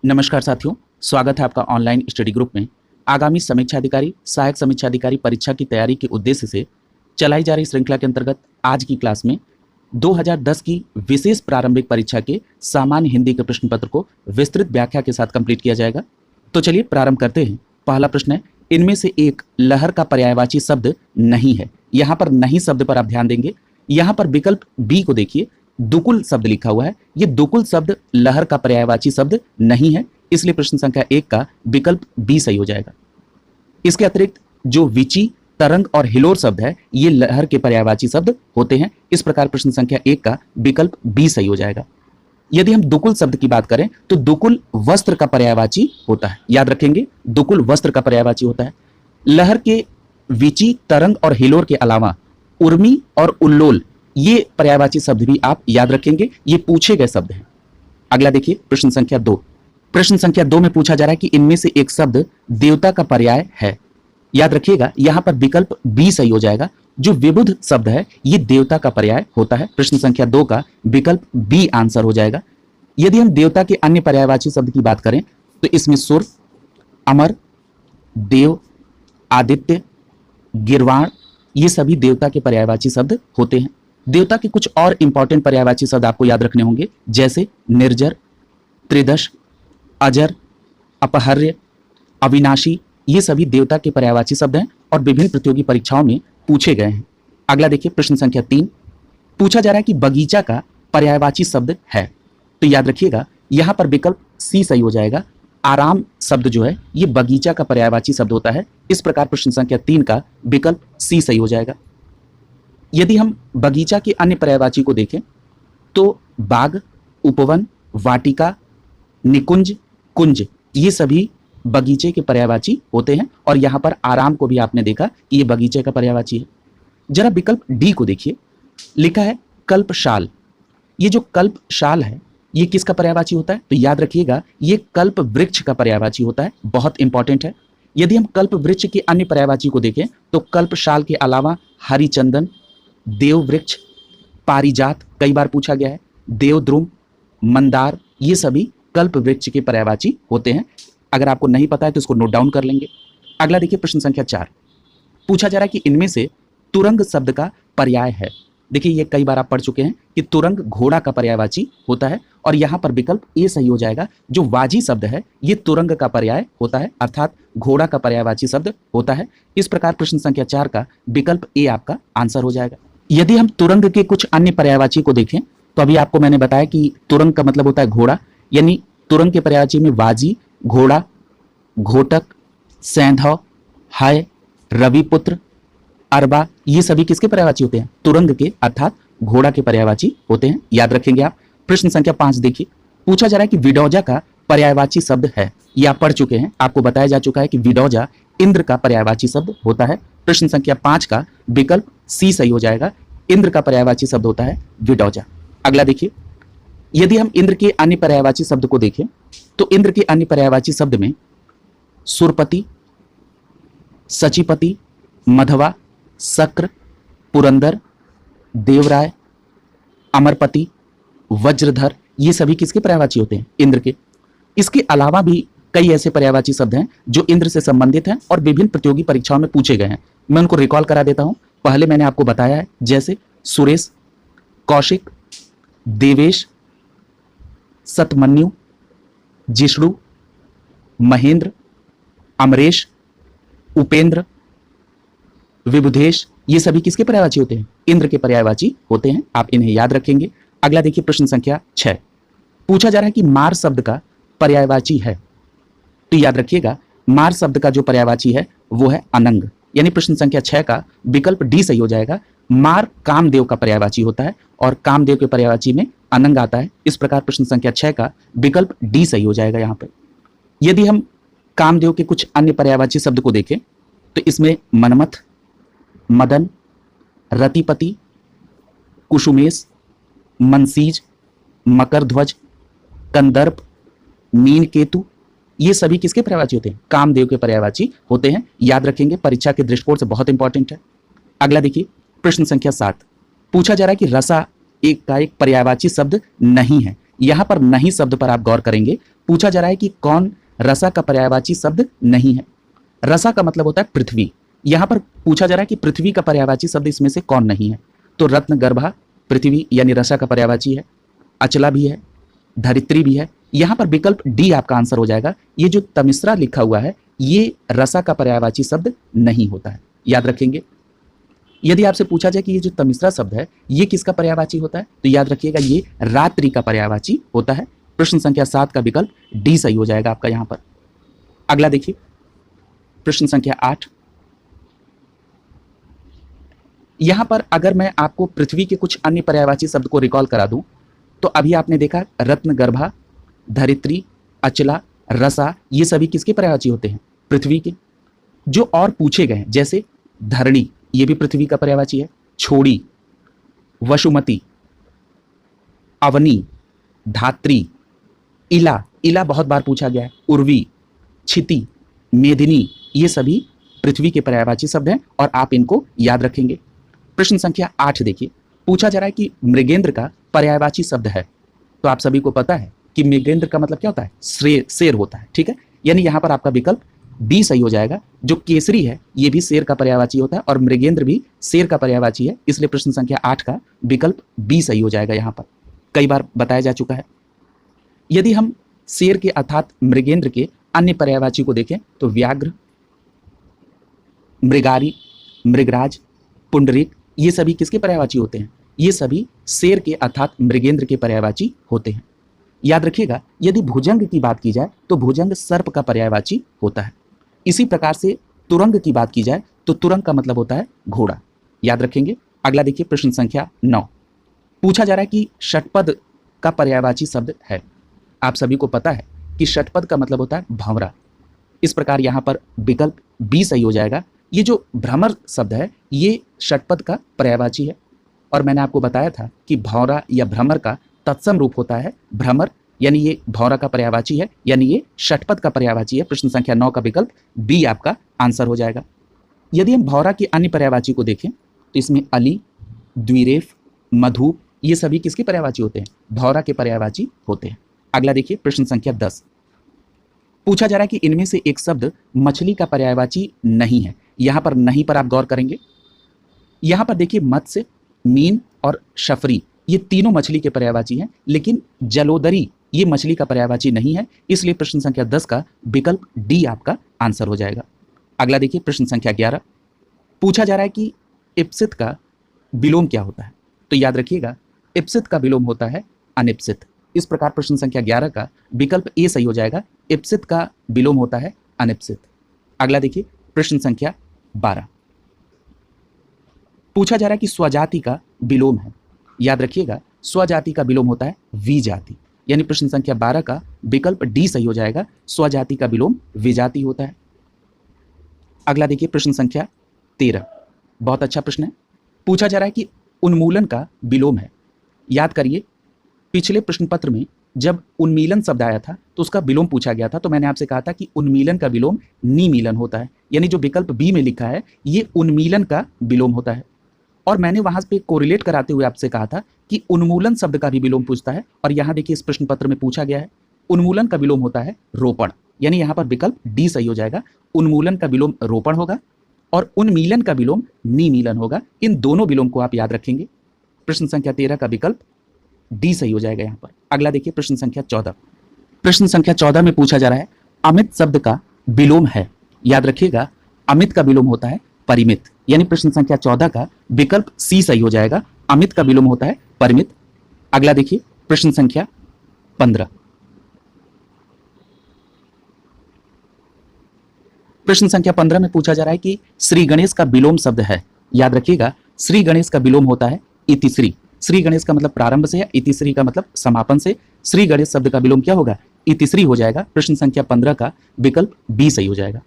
नमस्कार साथियों, स्वागत है आपका ऑनलाइन स्टडी ग्रुप में। आगामी समीक्षा अधिकारी, सहायक समीक्षा अधिकारी परीक्षा की तैयारी के उद्देश्य से चलाई जा रही श्रृंखला के अंतर्गत आज की क्लास में 2010 की विशेष प्रारंभिक परीक्षा के सामान्य हिंदी के प्रश्न पत्र को विस्तृत व्याख्या के साथ कंप्लीट किया जाएगा। तो चलिए प्रारंभ करते हैं। पहला प्रश्न है, इनमें से एक लहर का पर्यायवाची शब्द नहीं है। यहाँ पर नहीं शब्द पर आप ध्यान देंगे। यहाँ पर विकल्प बी को देखिए, दुकुल शब्द लिखा हुआ है। ये दुकुल शब्द लहर का पर्यायवाची शब्द नहीं है, इसलिए प्रश्न संख्या 1 का विकल्प बी सही हो जाएगा। इसके अतिरिक्त जो विची, तरंग और हिलोर शब्द है, ये लहर के पर्यायवाची शब्द होते हैं। इस प्रकार प्रश्न संख्या 1 का विकल्प बी सही हो जाएगा। यदि हम दुकुल शब्द की बात करें तो दुकुल वस्त्र का पर्यायवाची होता है। याद रखेंगे, दुकुल वस्त्र का पर्यायवाची होता है। लहर के विची, तरंग और हिलोर के अलावा उर्मी और उल्लोल, ये पर्यायवाची शब्द भी आप याद रखेंगे, ये पूछे गए शब्द हैं। अगला देखिए प्रश्न संख्या 2। प्रश्न संख्या 2 में पूछा जा रहा है कि इनमें से एक शब्द देवता का पर्याय है। याद रखिएगा, यहां पर विकल्प बी सही हो जाएगा। जो विबुध शब्द है, ये देवता का पर्याय होता है। प्रश्न संख्या 2 का विकल्प बी आंसर हो जाएगा। यदि हम देवता के अन्य पर्यायवाची शब्द की बात करें तो इसमें सुर, अमर, देव, आदित्य, गिरवाण, ये सभी देवता के पर्यायवाची शब्द होते हैं। देवता के कुछ और इंपॉर्टेंट पर्यायवाची शब्द आपको याद रखने होंगे, जैसे निर्जर, त्रिदश, अजर, अपहर्य, अविनाशी, ये सभी देवता के पर्यायवाची शब्द हैं और विभिन्न प्रतियोगी परीक्षाओं में पूछे गए हैं। अगला देखिए प्रश्न संख्या 3। पूछा जा रहा है कि बगीचा का पर्यायवाची शब्द है। तो याद रखिएगा, यहां पर विकल्प सी सही हो जाएगा। आराम शब्द जो है, ये बगीचा का पर्यायवाची शब्द होता है। इस प्रकार प्रश्न संख्या 3 का विकल्प सी सही हो जाएगा। यदि हम बगीचा के अन्य पर्यायवाची को देखें तो बाग, उपवन, वाटिका, निकुंज, कुंज, ये सभी बगीचे के पर्यायवाची होते हैं। और यहां पर आराम को भी आपने देखा कि ये बगीचे का पर्यायवाची है। जरा विकल्प डी को देखिए, लिखा है कल्पशाल। ये जो कल्पशाल है, ये किसका पर्यायवाची होता है? तो याद रखिएगा, ये कल्प वृक्ष का पर्यायवाची होता है। बहुत इंपॉर्टेंट है। यदि हम कल्प वृक्ष के अन्य पर्यायवाची को देखें तो कल्पशाल के अलावा हरिचंदन, देववृक्ष, पारिजात कई बार पूछा गया है, देवद्रुम, मंदार, ये सभी कल्प वृक्ष के पर्यायवाची होते हैं। अगर आपको नहीं पता है तो इसको नोट डाउन कर लेंगे। अगला देखिए प्रश्न संख्या 4। पूछा जा रहा है कि इनमें से तुरंग शब्द का पर्याय है। देखिए, ये कई बार आप पढ़ चुके हैं कि तुरंग घोड़ा का पर्यायवाची होता है और यहां पर विकल्प ए सही हो जाएगा। जो वाजी शब्द है, ये तुरंग का पर्याय होता है, अर्थात घोड़ा का पर्यायवाची शब्द होता है। इस प्रकार प्रश्न संख्या 4 का विकल्प ए आपका आंसर हो जाएगा। यदि हम तुरंग के कुछ अन्य पर्यायवाची को देखें तो अभी आपको मैंने बताया कि तुरंग का मतलब होता है घोड़ा, यानी तुरंग के पर्यायवाची में वाजी, घोड़ा, घोटक, सैंधव, हाय, रविपुत्र, अरबा, ये सभी किसके पर्यायवाची होते हैं? तुरंग के, अर्थात घोड़ा के पर्यायवाची होते हैं। याद रखेंगे आप। प्रश्न संख्या 5 देखिए, पूछा जा रहा है कि विडौजा का पर्यायवाची शब्द है। ये आप पढ़ चुके हैं, आपको बताया जा चुका है कि विडौजा इंद्र का पर्यायवाची शब्द होता है। प्रश्न संख्या 5 का विकल्प सी सही हो जाएगा। इंद्र का पर्यायवाची शब्द होता है विडौजा। अगला देखिए, यदि हम इंद्र के अन्य पर्यायवाची शब्द को देखें तो इंद्र के अन्य पर्यायवाची शब्द में सुरपति, सचिपति, मधवा, शक्र, पुरंदर, देवराय, अमरपति, वज्रधर, ये सभी किसके पर्यायवाची होते हैं? इंद्र के। इसके अलावा भी कई ऐसे पर्यायवाची शब्द हैं जो इंद्र से संबंधित हैं और विभिन्न प्रतियोगी परीक्षाओं में पूछे गए हैं। मैं उनको रिकॉल करा देता हूं। पहले मैंने आपको बताया है, जैसे सुरेश, कौशिक, देवेश, सतमन्यु, जिष्णु, महेंद्र, अमरेश, उपेंद्र, विबुधेश, ये सभी किसके पर्यायवाची होते हैं? इंद्र के पर्यायवाची होते हैं। आप इन्हें याद रखेंगे। अगला देखिए प्रश्न संख्या 6। पूछा जा रहा है कि मार शब्द का पर्यायवाची है। तो याद रखिएगा, मार शब्द का जो पर्यायवाची है वो है अनंग, यानी प्रश्न संख्या 6 का विकल्प डी सही हो जाएगा। मार कामदेव का पर्यायवाची होता है और कामदेव के पर्यायवाची में अनंग आता है। इस प्रकार प्रश्न संख्या 6 का विकल्प डी सही हो जाएगा। यहाँ पर यदि हम कामदेव के कुछ अन्य पर्यायवाची शब्द को देखें तो इसमें मनमथ, मदन, रतिपति, कुसुमेश, मनसीज, मकरध्वज, कंदर्प, मीनकेतु, ये सभी किसके पर्यायवाची होते हैं? कामदेव के पर्यायवाची होते हैं। याद रखेंगे, परीक्षा के दृष्टिकोण से बहुत इंपॉर्टेंट है। अगला देखिए प्रश्न संख्या 7। पूछा जा रहा है कि रसा एक का एक पर्यायवाची शब्द नहीं है। यहां पर नहीं शब्द पर आप गौर करेंगे पूछा जा रहा है कि कौन रसा का पर्यायवाची शब्द नहीं है। रसा का मतलब होता है पृथ्वी। यहां पर पूछा जा रहा है कि पृथ्वी का पर्यायवाची शब्द इसमें से कौन नहीं है। तो रत्न गर्भा पृथ्वी यानी रसा का पर्यायवाची है, अचला भी है, धरित्री भी है। यहां पर विकल्प डी आपका आंसर हो जाएगा। ये जो तमिश्रा लिखा हुआ है ये रसा का पर्यायवाची शब्द नहीं होता है, याद रखेंगे। यदि आपसे पूछा जाए कि ये जो तमिश्रा शब्द है ये किसका पर्यायवाची होता है, तो याद रखिएगा ये रात्रि का पर्यायवाची होता है। प्रश्न संख्या 7 का विकल्प डी सही हो जाएगा आपका यहां पर। अगला देखिए प्रश्न संख्या 8। यहां पर अगर मैं आपको पृथ्वी के कुछ अन्य पर्यायवाची शब्द को रिकॉल करा दूं तो अभी आपने देखा रत्न गर्भा, धरित्री, अचला, रसा, ये सभी किसके पर्यायवाची होते हैं, पृथ्वी के। जो और पूछे गए हैं जैसे धरणी, ये भी पृथ्वी का पर्यायवाची है, छोड़ी, वसुमती, अवनी, धात्री, इला, इला बहुत बार पूछा गया है, उर्वी, क्षिति, मेदिनी, ये सभी पृथ्वी के पर्यायवाची शब्द हैं और आप इनको याद रखेंगे। प्रश्न संख्या 8 देखिए, पूछा जा रहा है कि मृगेंद्र का पर्यायवाची शब्द है। तो आप सभी को पता है कि मृगेंद्र का मतलब क्या होता है, शेर होता है, ठीक है। यानी यहां पर आपका विकल्प डी सही हो जाएगा। जो केसरी है ये भी शेर का पर्यायवाची होता है और मृगेंद्र भी शेर का पर्यायवाची है, इसलिए प्रश्न संख्या 8 का विकल्प बी सही हो जाएगा। यहां पर कई बार बताया जा चुका है। यदि हम शेर के अर्थात मृगेंद्र के अन्य पर्यायवाची को देखें तो व्याघ्र, मृगारी, मृगराज, पुंडरीक, ये सभी किसके पर्यायवाची होते हैं, ये सभी शेर के अर्थात मृगेंद्र के पर्यायवाची होते हैं। याद रखिएगा यदि भुजंग की बात की जाए तो भुजंग सर्प का पर्यायवाची होता है। इसी प्रकार से तुरंग की बात की जाए तो तुरंग का मतलब होता है घोड़ा, याद रखेंगे। अगला देखिए प्रश्न संख्या 9। पूछा जा रहा है कि षटपद का पर्यायवाची शब्द है। आप सभी को पता है कि षटपद का मतलब होता है भंवरा। इस प्रकार यहां पर विकल्प बी सही हो जाएगा। ये जो भ्रमर शब्द है ये षटपद का पर्यायवाची है और मैंने आपको बताया था कि भौरा या भ्रमर का तत्सम रूप होता है भ्रमर, यानी ये भौरा का पर्यायवाची है, यानी ये षटपद का पर्यायवाची है। प्रश्न संख्या 9 का विकल्प बी आपका आंसर हो जाएगा। यदि हम भौरा की अन्य पर्यायवाची को देखें तो इसमें अली, द्विरेफ, मधुप, ये सभी किसके पर्यायवाची होते हैं, भौरा के पर्यायवाची होते हैं। अगला देखिए प्रश्न संख्या 10। पूछा जा रहा है कि इनमें से एक शब्द मछली का पर्यायवाची नहीं है। यहां पर नहीं पर आप गौर करेंगे। यहां पर देखिए मत्स्य, मीन और शफरी, ये तीनों मछली के पर्यायवाची हैं, लेकिन जलोदरी ये मछली का पर्यायवाची नहीं है, इसलिए प्रश्न संख्या 10 का विकल्प डी आपका आंसर हो जाएगा। अगला देखिए प्रश्न संख्या 11। पूछा जा रहा है कि इप्सित का विलोम क्या होता है। तो याद रखिएगा इप्सित का विलोम होता है अनिप्सित। इस प्रकार प्रश्न संख्या 11 का विकल्प ए सही हो जाएगा। इप्सित का विलोम होता है अनिप्सित। अगला देखिए प्रश्न संख्या 12। पूछा जा रहा है कि स्वजाति का विलोम है। याद रखिएगा स्वजाति का विलोम होता है विजाति, यानी प्रश्न संख्या 12 का विकल्प डी सही हो जाएगा। स्वजाति का विलोम विजाति होता है। अगला देखिए प्रश्न संख्या 13, बहुत अच्छा प्रश्न है। पूछा जा रहा है कि उन्मूलन का विलोम है। याद करिए पिछले प्रश्न पत्र में जब उन्मीलन शब्द आया था तो उसका विलोम पूछा गया था, तो मैंने आपसे कहा था कि उन्मीलन का विलोम निमीलन होता है, यानी जो विकल्प बी में लिखा है ये उन्मीलन का विलोम होता है। और मैंने वहां पे कोरिलेट कराते हुए आपसे कहा था कि उन्मूलन शब्द का भी विलोम पूछता है, और यहां देखिए इस प्रश्न पत्र में पूछा गया है उन्मूलन का विलोम होता है रोपण, यानी यहां पर विकल्प डी सही हो जाएगा। उन्मूलन का विलोम रोपण होगा और उन्मीलन का विलोम निमीलन होगा। इन दोनों विलोम को आप याद रखेंगे। प्रश्न संख्या 13 का विकल्प डी सही हो जाएगा यहां पर। अगला देखिए प्रश्न संख्या 14। प्रश्न संख्या 14 में पूछा जा रहा है अमित शब्द का विलोम है। याद रखिएगा अमित का विलोम होता है परिमित, यानी प्रश्न संख्या 14 का विकल्प सी सही हो जाएगा। अमित का विलोम होता है परिमित। अगला देखिए प्रश्न संख्या 15। प्रश्न संख्या 15 में पूछा जा रहा है कि श्री गणेश का विलोम शब्द है। याद रखिएगा श्री गणेश का विलोम होता है इतिश्री। श्री गणेश का मतलब प्रारंभ से है, इतिश्री का मतलब समापन से। श्री गणेश शब्द का विलोम क्या होगा, इतिश्री हो जाएगा। प्रश्न संख्या 15 का विकल्प बी सही हो जाएगा।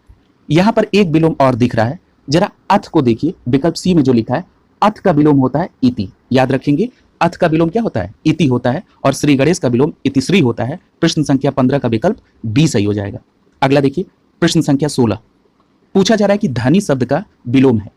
यहां पर एक विलोम और दिख रहा है, जरा अथ को देखिए, विकल्प सी में जो लिखा है अथ का विलोम होता है इति। याद रखेंगे अथ का विलोम क्या होता है, इति होता है, और श्री गणेश का विलोम इतिश्री होता है। प्रश्न संख्या 15 का विकल्प बी सही हो जाएगा। अगला देखिए प्रश्न संख्या 16। पूछा जा रहा है कि धनी शब्द का विलोम है।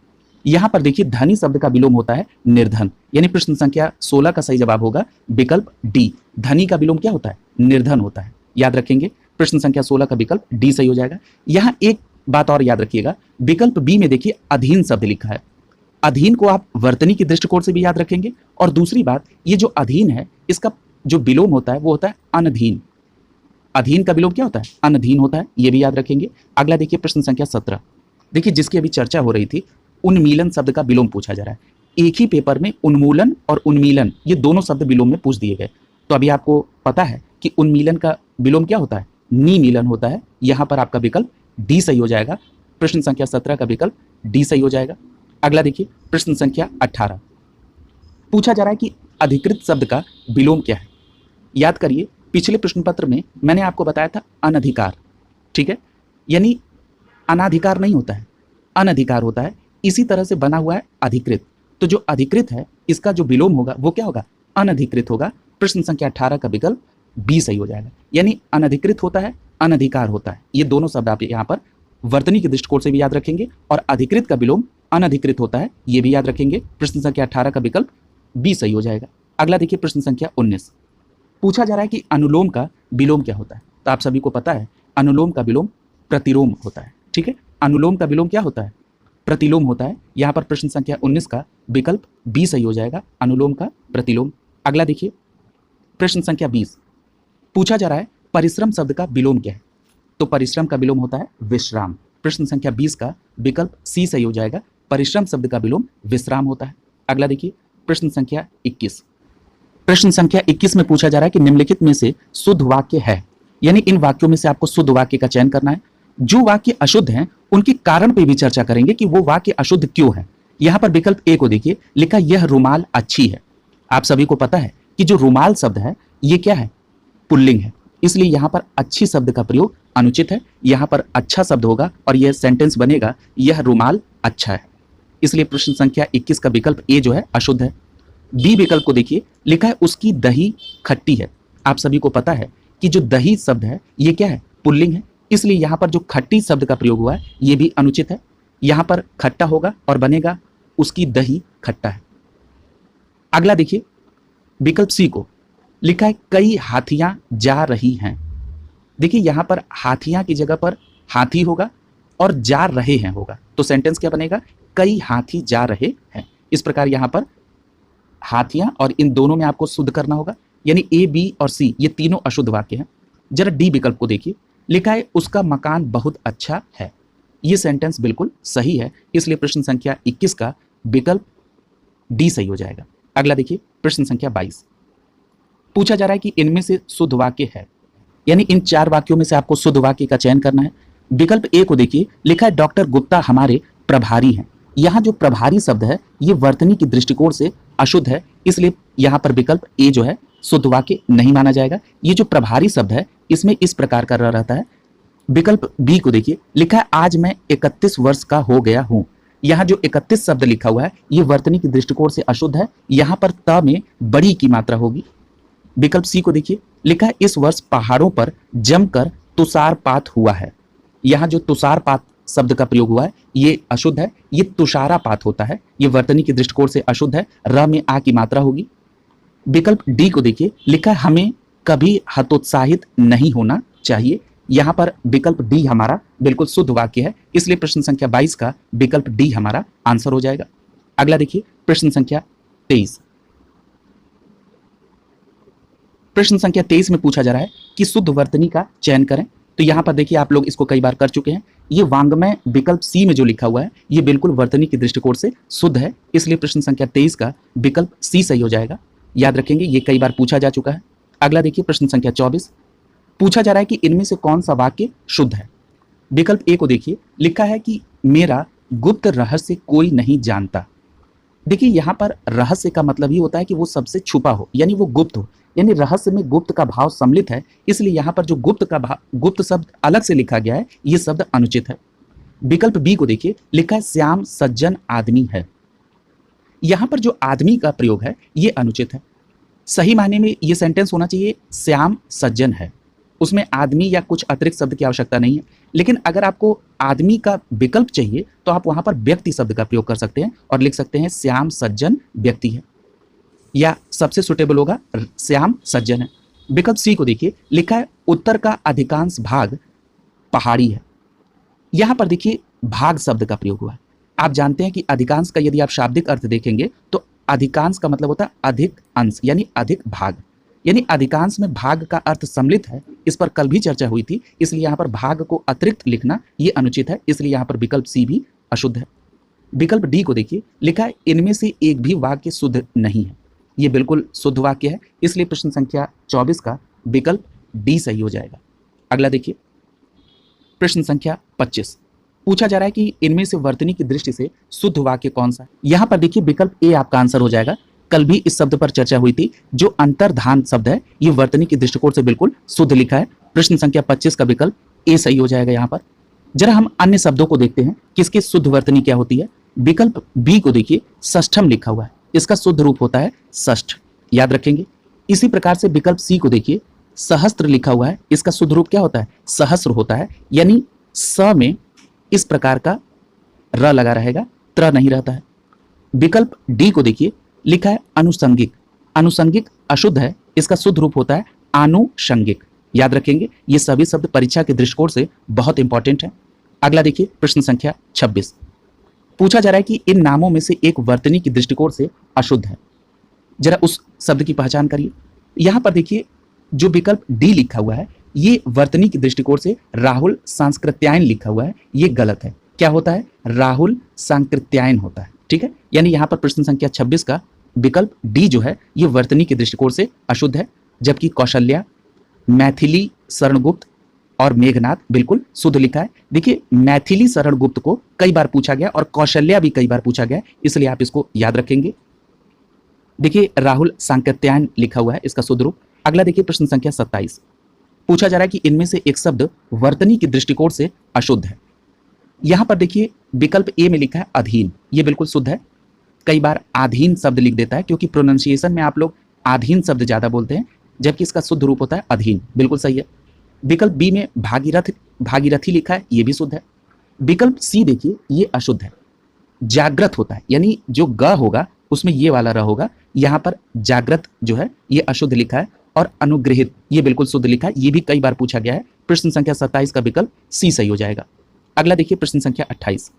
यहां पर देखिए धनी शब्द का विलोम होता है निर्धन, यानी प्रश्न संख्या 16 का सही जवाब होगा विकल्प डी। धनी का विलोम क्या होता है, निर्धन होता है। याद रखेंगे प्रश्न संख्या 16 का विकल्प डी सही हो जाएगा। यहां एक बात और याद रखिएगा, विकल्प बी में देखिए अधीन शब्द लिखा है। अधीन को आप वर्तनी के दृष्टिकोण से भी याद रखेंगे, और दूसरी बात, ये जो अधीन है इसका जो विलोम होता है वो होता है अनधीन। अधीन का विलोम क्या होता है? अनधीन होता है, ये भी याद रखेंगे। अगला देखिए प्रश्न संख्या 17, देखिए जिसकी अभी चर्चा हो रही थी, उन्मीलन शब्द का विलोम पूछा जा रहा है। एक ही पेपर में उन्मूलन और उन्मीलन ये दोनों शब्द विलोम में पूछ दिए गए। तो अभी आपको पता है कि उन्मीलन का विलोम क्या होता है? निमीलन होता है। यहां पर आपका विकल्प डी सही हो जाएगा। प्रश्न संख्या 17 का विकल्प डी सही हो जाएगा। अगला देखिए प्रश्न संख्या 18, पूछा जा रहा है कि अधिकृत शब्द का विलोम क्या है। याद करिए पिछले प्रश्न पत्र में मैंने आपको बताया था अनधिकार, ठीक है, यानी अनाधिकार नहीं होता है, अनधिकार होता है। इसी तरह से बना हुआ है अधिकृत। तो जो अधिकृत है इसका जो विलोम होगा वो क्या होगा? अनधिकृत होगा। प्रश्न संख्या 18 का विकल्प बी सही हो जाएगा। यानी अनधिकृत होता है, अनधिकार होता है, ये दोनों शब्द आप यहाँ पर वर्तनी के दृष्टिकोण से भी याद रखेंगे, और अधिकृत का विलोम अनधिकृत होता है, ये भी याद रखेंगे। प्रश्न संख्या 18 का विकल्प बी सही हो जाएगा। अगला देखिए प्रश्न संख्या 19, पूछा जा रहा है कि अनुलोम का विलोम क्या होता है। तो आप सभी को पता है अनुलोम का विलोम प्रतिलोम होता है, ठीक है। अनुलोम का विलोम क्या होता है? प्रतिलोम होता है। यहाँ पर प्रश्न संख्या 19 का विकल्प बी सही हो जाएगा, अनुलोम का प्रतिलोम। अगला देखिए प्रश्न संख्या 20, पूछा जा रहा है परिश्रम शब्द का विलोम क्या है। तो परिश्रम का विलोम होता है विश्राम। प्रश्न संख्या 20 का विकल्प सी सही हो जाएगा, परिश्रम शब्द का विलोम विश्राम होता है। अगला देखिए प्रश्न संख्या 21, प्रश्न संख्या 21 में पूछा जा रहा है कि निम्नलिखित में से शुद्ध वाक्य है, यानी इन वाक्यों में से आपको शुद्ध वाक्य का चयन करना है। जो वाक्य अशुद्ध हैं उनके कारण पे भी चर्चा करेंगे कि वो वाक्य अशुद्ध क्यों है। यहां पर विकल्प ए को देखिए, लिखा यह रुमाल अच्छी है। आप सभी को पता है कि जो रुमाल शब्द है ये क्या है? पुल्लिंग है, इसलिए यहां पर अच्छी शब्द का प्रयोग अनुचित है। यहां पर अच्छा शब्द होगा और यह सेंटेंस बनेगा यह रुमाल अच्छा है। इसलिए प्रश्न संख्या 21 का विकल्प ए जो है अशुद्ध है। बी विकल्प को देखिए, लिखा है उसकी दही खट्टी है। आप सभी को पता है कि जो दही शब्द है ये क्या है? पुल्लिंग है, इसलिए यहां पर जो खट्टी शब्द का प्रयोग हुआ है ये भी अनुचित है। यहां पर खट्टा होगा और बनेगा उसकी दही खट्टा है। अगला देखिए विकल्प सी को, लिखा है कई हाथियां जा रही हैं। देखिए यहां पर हाथियां की जगह पर हाथी होगा और जा रहे हैं होगा, तो सेंटेंस क्या बनेगा? कई हाथी जा रहे हैं। इस प्रकार यहां पर हाथियां और इन दोनों में आपको शुद्ध करना होगा, यानी ए, बी और सी ये तीनों अशुद्ध वाक्य हैं। जरा डी विकल्प को देखिए, लिखा है उसका मकान बहुत अच्छा है। ये सेंटेंस बिल्कुल सही है, इसलिए प्रश्न संख्या 21 का विकल्प डी सही हो जाएगा। अगला देखिए प्रश्न संख्या 22, पूछा जा रहा है कि इनमें से शुद्ध वाक्य है, यानी इन 4 वाक्यों में से आपको शुद्ध वाक्य का चयन करना है। विकल्प ए को देखिए, लिखा है डॉक्टर गुप्ता हमारे प्रभारी हैं। यहाँ जो प्रभारी शब्द है ये वर्तनी के दृष्टिकोण से अशुद्ध है, इसलिए यहाँ पर विकल्प ए जो है शुद्ध वाक्य नहीं माना जाएगा। ये जो प्रभारी शब्द है इसमें इस प्रकार का रहता है। विकल्प बी को देखिए, लिखा है आज मैं 31 वर्ष का हो गया हूँ। यहाँ जो 31 शब्द लिखा हुआ है ये वर्तनी के दृष्टिकोण से अशुद्ध है, यहाँ पर त में बड़ी की मात्रा होगी। विकल्प सी को देखिए, लिखा है इस वर्ष पहाड़ों पर जमकर तुषारपात हुआ है। यहाँ जो तुषारपात शब्द का प्रयोग हुआ है ये अशुद्ध है, ये तुषारापात होता है, ये वर्तनी के दृष्टिकोण से अशुद्ध है, र में आ की मात्रा होगी। विकल्प डी को देखिए, लिखा है हमें कभी हतोत्साहित नहीं होना चाहिए। यहाँ पर विकल्प डी हमारा बिल्कुल शुद्ध वाक्य है, इसलिए प्रश्न संख्या 22 का विकल्प डी हमारा आंसर हो जाएगा। अगला देखिए प्रश्न संख्या 23, प्रश्न संख्या 23 में पूछा जा रहा है कि शुद्ध वर्तनी का चयन करें। तो यहाँ पर देखिए आप लोग इसको कई बार कर चुके हैं। ये वांग्मय विकल्प सी में जो लिखा हुआ है ये बिल्कुल वर्तनी के दृष्टिकोण से शुद्ध है, इसलिए प्रश्न संख्या 23 का विकल्प सी सही हो जाएगा। याद रखेंगे ये कई बार पूछा जा चुका है। अगला देखिए प्रश्न संख्या 24, पूछा जा रहा है कि इनमें से कौन सा वाक्य शुद्ध है। विकल्प ए को देखिए, लिखा है कि मेरा गुप्त रहस्य कोई नहीं जानता। देखिए यहाँ पर रहस्य का मतलब ही होता है कि वो सबसे छुपा हो, यानी वो गुप्त हो, यानी रहस्य में गुप्त का भाव सम्मिलित है, इसलिए यहाँ पर जो गुप्त शब्द अलग से लिखा गया है ये शब्द अनुचित है। विकल्प बी को देखिए, लिखा है श्याम सज्जन आदमी है। यहाँ पर जो आदमी का प्रयोग है ये अनुचित है। सही मायने में ये सेंटेंस होना चाहिए श्याम सज्जन है, उसमें आदमी या कुछ अतिरिक्त शब्द की आवश्यकता नहीं है। लेकिन अगर आपको आदमी का विकल्प चाहिए तो आप वहां पर व्यक्ति शब्द का प्रयोग कर सकते हैं और लिख सकते हैं श्याम सज्जन व्यक्ति है, या सबसे सुटेबल होगा श्याम सज्जन है। विकल्प सी को देखिए, लिखा है उत्तर का अधिकांश भाग पहाड़ी है। यहां पर देखिए भाग शब्द का प्रयोग हुआ है। आप जानते हैं कि अधिकांश का यदि आप शाब्दिक अर्थ देखेंगे तो अधिकांश का मतलब होता है अधिक अंश यानी अधिक भाग, यानी अधिकांश में भाग का अर्थ सम्मिलित है। इस पर कल भी चर्चा हुई थी, इसलिए यहां पर भाग को अतिरिक्त लिखना यह अनुचित है, इसलिए यहां पर विकल्प सी भी अशुद्ध है। विकल्प डी को देखिए, लिखा है इनमें से एक भी वाक्य शुद्ध नहीं है। यह बिल्कुल शुद्ध वाक्य है, इसलिए प्रश्न संख्या 24 का विकल्प डी सही हो जाएगा। अगला देखिए प्रश्न संख्या 25, पूछा जा रहा है कि इनमें से वर्तनी की दृष्टि से शुद्ध वाक्य कौन सा है। यहां पर देखिए विकल्प ए आपका आंसर हो जाएगा। कल भी इस शब्द पर चर्चा हुई थी, जो अंतर्धान शब्द है ये वर्तनी के दृष्टिकोण से बिल्कुल शुद्ध लिखा है। प्रश्न संख्या 25 का विकल्प ए सही हो जाएगा। यहां पर जरा हम अन्य शब्दों को देखते हैं, किसकी शुद्ध वर्तनी क्या होती है। विकल्प बी को देखिए, षष्ठम लिखा हुआ है, इसका शुद्ध रूप होता है षष्ठ, याद रखेंगे। इसी प्रकार से विकल्प सी को देखिए, सहस्त्र लिखा हुआ है, इसका शुद्ध रूप क्या होता है, सहस्र होता है, यानी स में इस प्रकार का र लगा रहेगा, त्र नहीं रहता है। विकल्प डी को देखिए, लिखा है अनुसंगिक, अनुसंगिक अशुद्ध है, इसका शुद्ध रूप होता है आनुषंगिक, याद रखेंगे। ये सभी शब्द परीक्षा के दृष्टिकोण से बहुत इंपॉर्टेंट है। अगला देखिए प्रश्न संख्या 26, पूछा जा रहा है कि इन नामों में से एक वर्तनी की दृष्टिकोण से अशुद्ध है। जरा उस शब्द की पहचान करिए। यहां पर देखिए जो विकल्प डी लिखा हुआ है ये वर्तनी की दृष्टिकोण से राहुल सांस्कृत्यायन लिखा हुआ है, ये गलत है। क्या होता है, राहुल सांकृत्यायन होता है, ठीक है। यानी यहां पर प्रश्न संख्या 26 का विकल्प डी जो है ये वर्तनी के दृष्टिकोण से अशुद्ध है, जबकि कौशल्या, मैथिली शरणगुप्त और मेघनाथ बिल्कुल शुद्ध लिखा है। देखिए मैथिली शरणगुप्त को कई बार पूछा गया और कौशल्या भी कई बार पूछा गया, इसलिए आप इसको याद रखेंगे। देखिए राहुल सांकृत्यायन लिखा हुआ है, इसका शुद्ध रूप। अगला देखिए प्रश्न संख्या 27, पूछा जा रहा है कि इनमें से एक शब्द वर्तनी के दृष्टिकोण से अशुद्ध है। यहां पर देखिए विकल्प ए में लिखा है अधीन, ये बिल्कुल शुद्ध है। कई बार आधीन शब्द लिख देता है क्योंकि प्रोनाउंसिएशन में आप लोग आधीन शब्द ज्यादा बोलते हैं, जबकि इसका शुद्ध रूप होता है अधीन, बिल्कुल सही है। विकल्प बी में भागीरथ, भागीरथी लिखा है, ये भी शुद्ध है। विकल्प सी देखिए ये अशुद्ध है, जागृत होता है, यानी जो ग होगा उसमें ये वाला र होगा, यहां पर जागृत जो है ये अशुद्ध लिखा है। और अनुग्रहित ये बिल्कुल शुद्ध लिखा है, ये भी कई बार पूछा गया है। प्रश्न संख्या 27 का विकल्प सी सही हो जाएगा। अगला देखिए प्रश्न संख्या 28,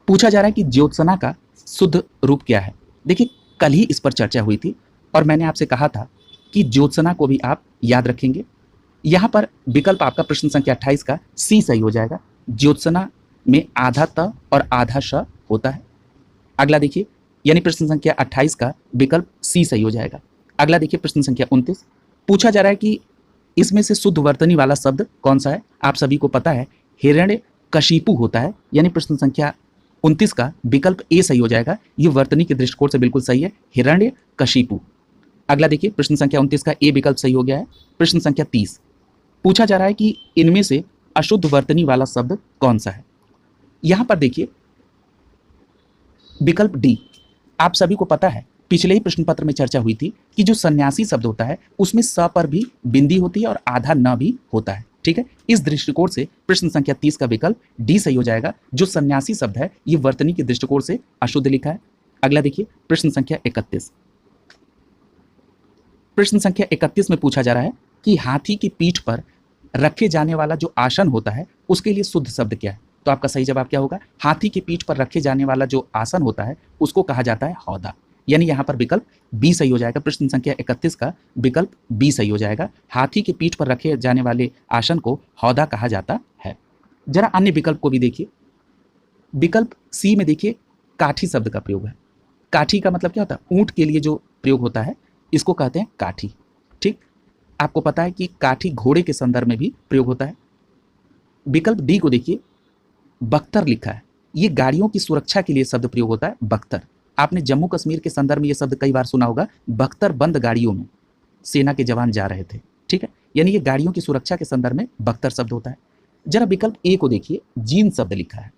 पूछा जा रहा है कि ज्योत्सना का शुद्ध रूप क्या है। देखिए कल ही इस पर चर्चा हुई थी और मैंने आपसे कहा था कि ज्योत्सना को भी आप याद रखेंगे। यहां पर विकल्प आपका प्रश्न संख्या 28 का सी सही हो जाएगा। ज्योत्सना में आधा त और आधा श होता है। अगला देखिए यानी प्रश्न संख्या 28 का विकल्प सी सही हो जाएगा। अगला देखिए प्रश्न संख्या 29, पूछा जा रहा है कि इसमें से शुद्ध वर्तनी वाला शब्द कौन सा है। आप सभी को पता है हिरण्य कशिपु होता है, यानी प्रश्न संख्या 29 का विकल्प ए सही हो जाएगा। ये वर्तनी के दृष्टिकोण से बिल्कुल सही है, हिरण्य कशिपु। अगला देखिए प्रश्न संख्या 29 का ए विकल्प सही हो गया है। प्रश्न संख्या 30, पूछा जा रहा है कि इनमें से अशुद्ध वर्तनी वाला शब्द कौन सा है। यहां पर देखिए विकल्प डी, आप सभी को पता है पिछले ही प्रश्न पत्र में चर्चा हुई थी कि जो सन्यासी शब्द होता है उसमें स पर भी बिंदी होती है और आधा न भी होता है, ठीक है। इस दृष्टिकोण से प्रश्न संख्या 30 का विकल्प डी सही हो जाएगा। जो सन्यासी शब्द है ये वर्तनी के दृष्टिकोण से अशुद्ध लिखा है। अगला देखिए प्रश्न संख्या 31, प्रश्न संख्या 31 में पूछा जा रहा है कि हाथी की पीठ पर रखे जाने वाला जो आसन होता है उसके लिए शुद्ध शब्द क्या है। तो आपका सही जवाब क्या होगा, हाथी की पीठ पर रखे जाने वाला जो आसन होता है उसको कहा जाता है हौदा, यानी यहां पर विकल्प बी सही हो जाएगा। प्रश्न संख्या 31 का विकल्प बी सही हो जाएगा। हाथी की पीठ पर रखे जाने वाले आसन को हौदा कहा जाता है। जरा अन्य विकल्प को भी देखिए। विकल्प सी में देखिए काठी शब्द का प्रयोग है। काठी का मतलब क्या होता है, ऊंट के लिए जो प्रयोग होता है इसको कहते हैं काठी, ठीक। आपको पता है कि काठी घोड़े के संदर्भ में भी प्रयोग होता है। विकल्प डी को देखिए, बख्तर लिखा है, ये गाड़ियों की सुरक्षा के लिए शब्द प्रयोग होता है बख्तर। आपने जम्मू कश्मीर के संदर्भ में ये शब्द कई बार सुना होगा, बख्तर बंद गाड़ियों में सेना के जवान जा रहे थे, ठीक है। यानी ये गाड़ियों की सुरक्षा के संदर्भ में बख्तर शब्द होता है। जरा विकल्प ए को देखिए, जीन शब्द लिखा है।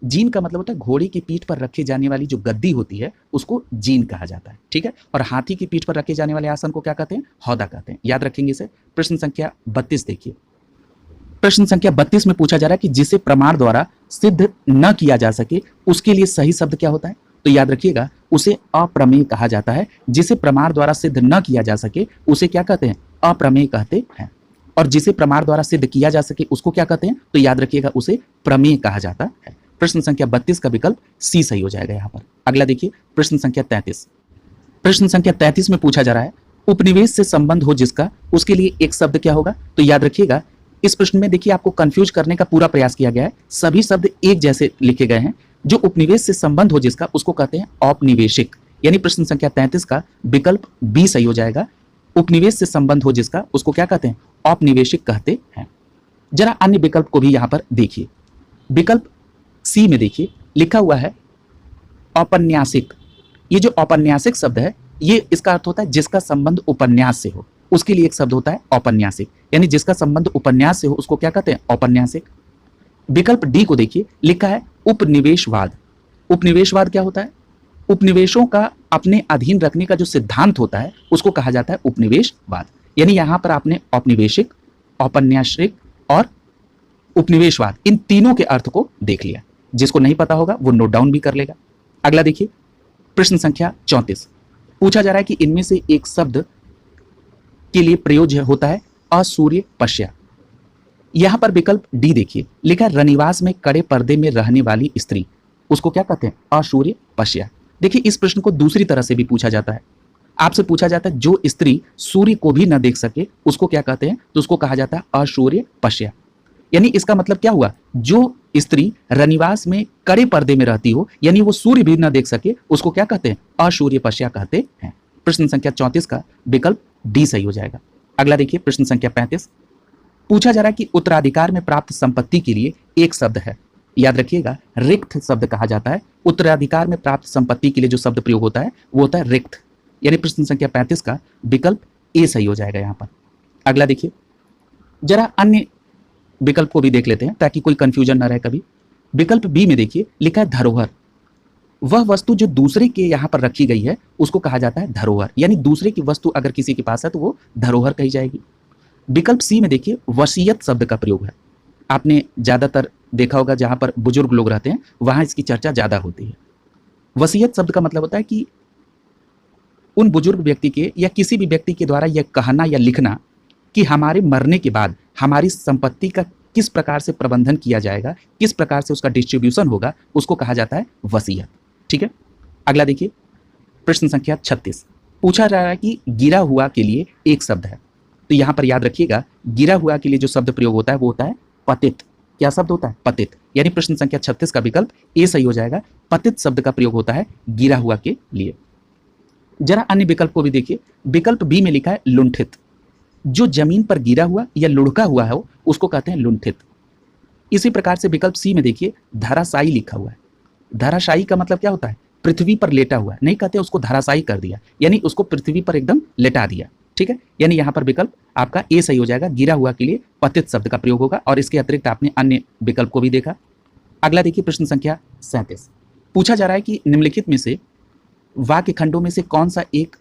जीन का मतलब होता है घोड़े की पीठ पर रखी जाने वाली जो गद्दी होती है उसको जीन कहा जाता है, ठीक है। और हाथी की पीठ पर रखे जाने वाले आसन को क्या कहते हैं, हौदा कहते हैं, याद रखेंगे इसे। प्रश्न संख्या 32 देखिए। प्रश्न संख्या 32 में पूछा जा रहा है कि जिसे प्रमाण द्वारा सिद्ध न किया जा सके उसके लिए सही शब्द क्या होता है। तो याद रखिएगा उसे अप्रमेय कहा जाता है। जिसे प्रमाण द्वारा सिद्ध न किया जा सके उसे क्या कहते हैं? अप्रमेय कहते हैं। और जिसे प्रमाण द्वारा सिद्ध किया जा सके उसको क्या कहते हैं? तो याद रखिएगा, उसे प्रमेय कहा जाता है। प्रश्न संख्या 32 का विकल्प सी सही हो जाएगा यहाँ पर। अगला देखिए प्रश्न संख्या 33। प्रश्न संख्या 33 में पूछा जा रहा है उपनिवेश से संबंध हो जिसका, उसके लिए एक शब्द क्या होगा? तो याद रखिएगा, इस प्रश्न में देखिए आपको कंफ्यूज करने का पूरा प्रयास किया गया है। सभी शब्द एक जैसे लिखे गए हैं। जो उपनिवेश से संबंध हो जिसका उसको कहते हैं औपनिवेशिक। यानी प्रश्न संख्या 33 का विकल्प बी सही हो जाएगा। उपनिवेश से संबंध हो जिसका उसको क्या कहते हैं? औपनिवेशिक कहते हैं। जरा अन्य विकल्प को भी यहां पर देखिए। विकल्प सी में देखिए लिखा हुआ है औपन्यासिक। ये जो औपन्यासिक शब्द है ये इसका अर्थ होता है जिसका संबंध उपन्यास से हो, उसके लिए एक शब्द होता है औपन्यासिक। यानी जिसका संबंध उपन्यास से हो उसको क्या कहते हैं? औपन्यासिक। विकल्प डी को देखिए लिखा है उपनिवेशवाद। उपनिवेशवाद क्या होता है? उपनिवेशों का अपने अधीन रखने का जो सिद्धांत होता है उसको कहा जाता है उपनिवेशवाद। यानी यहां पर आपने औपनिवेशिक, औपन्यासिक और उपनिवेशवाद इन तीनों के अर्थ को देख लिया। जिसको नहीं पता होगा वो नोट डाउन भी कर लेगा। अगला देखिए प्रश्न संख्या 34। पूछा जा रहा है कि इनमें से एक शब्द के लिए प्रयोग होता है असूर्य पश्या। यहां पर विकल्प डी देखिए लिखा है रनिवास में कड़े पर्दे में रहने वाली स्त्री, उसको क्या कहते हैं? असूर्य पश्या। देखिए इस प्रश्न को दूसरी तरह से भी पूछा जाता है। आपसे पूछा जाता है जो स्त्री सूर्य को भी न देख सके उसको क्या कहते हैं? तो उसको कहा जाता है असूर्य पश्या। यानी इसका मतलब क्या हुआ? जो स्त्री रनिवास में कड़े पर्दे में रहती हो यानी वो सूर्य भी न देख सके उसको क्या कहते हैं? असूर्य पश्या कहते हैं। प्रश्न संख्या 34 का विकल्प डी सही हो जाएगा। अगला देखिए प्रश्न संख्या 35। पूछा जा रहा है कि उत्तराधिकार में प्राप्त संपत्ति के लिए एक शब्द है। याद रखिएगा रिक्त शब्द कहा जाता है। उत्तराधिकार में प्राप्त संपत्ति के लिए जो शब्द प्रयोग होता है वो होता है रिक्त। यानी प्रश्न संख्या 35 का विकल्प ए सही हो जाएगा यहाँ पर। अगला देखिए जरा अन्य विकल्प को भी देख लेते हैं ताकि कोई कंफ्यूजन ना रहे कभी। विकल्प बी में देखिए लिखा है धरोहर। वह वस्तु जो दूसरे के यहाँ पर रखी गई है उसको कहा जाता है धरोहर। यानी दूसरे की वस्तु अगर किसी के पास है तो वो धरोहर कही जाएगी। विकल्प सी में देखिए वसीयत शब्द का प्रयोग है। आपने ज्यादातर देखा होगा जहां पर बुजुर्ग लोग रहते हैं वहां इसकी चर्चा ज्यादा होती है। वसीयत शब्द का मतलब होता है कि उन बुजुर्ग व्यक्ति के या किसी भी व्यक्ति के द्वारा यह कहना या लिखना कि हमारे मरने के बाद हमारी संपत्ति का किस प्रकार से प्रबंधन किया जाएगा, किस प्रकार से उसका डिस्ट्रीब्यूशन होगा, उसको कहा जाता है वसीयत। ठीक है। अगला देखिए प्रश्न संख्या 36। पूछा जा रहा है कि गिरा हुआ के लिए एक शब्द है। तो यहां पर याद रखिएगा गिरा हुआ के लिए जो शब्द प्रयोग होता है वो होता है पतित। क्या शब्द होता है? पतित। यानी प्रश्न संख्या 36 का विकल्प ए सही हो जाएगा। पतित शब्द का प्रयोग होता है गिरा हुआ के लिए। जरा अन्य विकल्प को भी देखिए। विकल्प बी में लिखा है लुंठित। जो जमीन पर गिरा हुआ या लुढ़का हुआ है उसको कहते हैं लुंठित। इसी प्रकार से विकल्प सी में देखिए धराशायी लिखा हुआ है। धराशायी का मतलब क्या होता है? पृथ्वी पर लेटा हुआ। नहीं कहते उसको धराशायी कर दिया, यानी उसको पृथ्वी पर एकदम लेटा दिया। ठीक है। यानी यहां पर विकल्प आपका ए सही हो जाएगा। गिरा हुआ के लिए पतित शब्द का प्रयोग होगा। और इसके अतिरिक्त आपने अन्य विकल्प को भी देखा। अगला देखिए प्रश्न संख्या 37। पूछा जा रहा है कि निम्नलिखित में से वाक्य खंडों में से कौन सा एक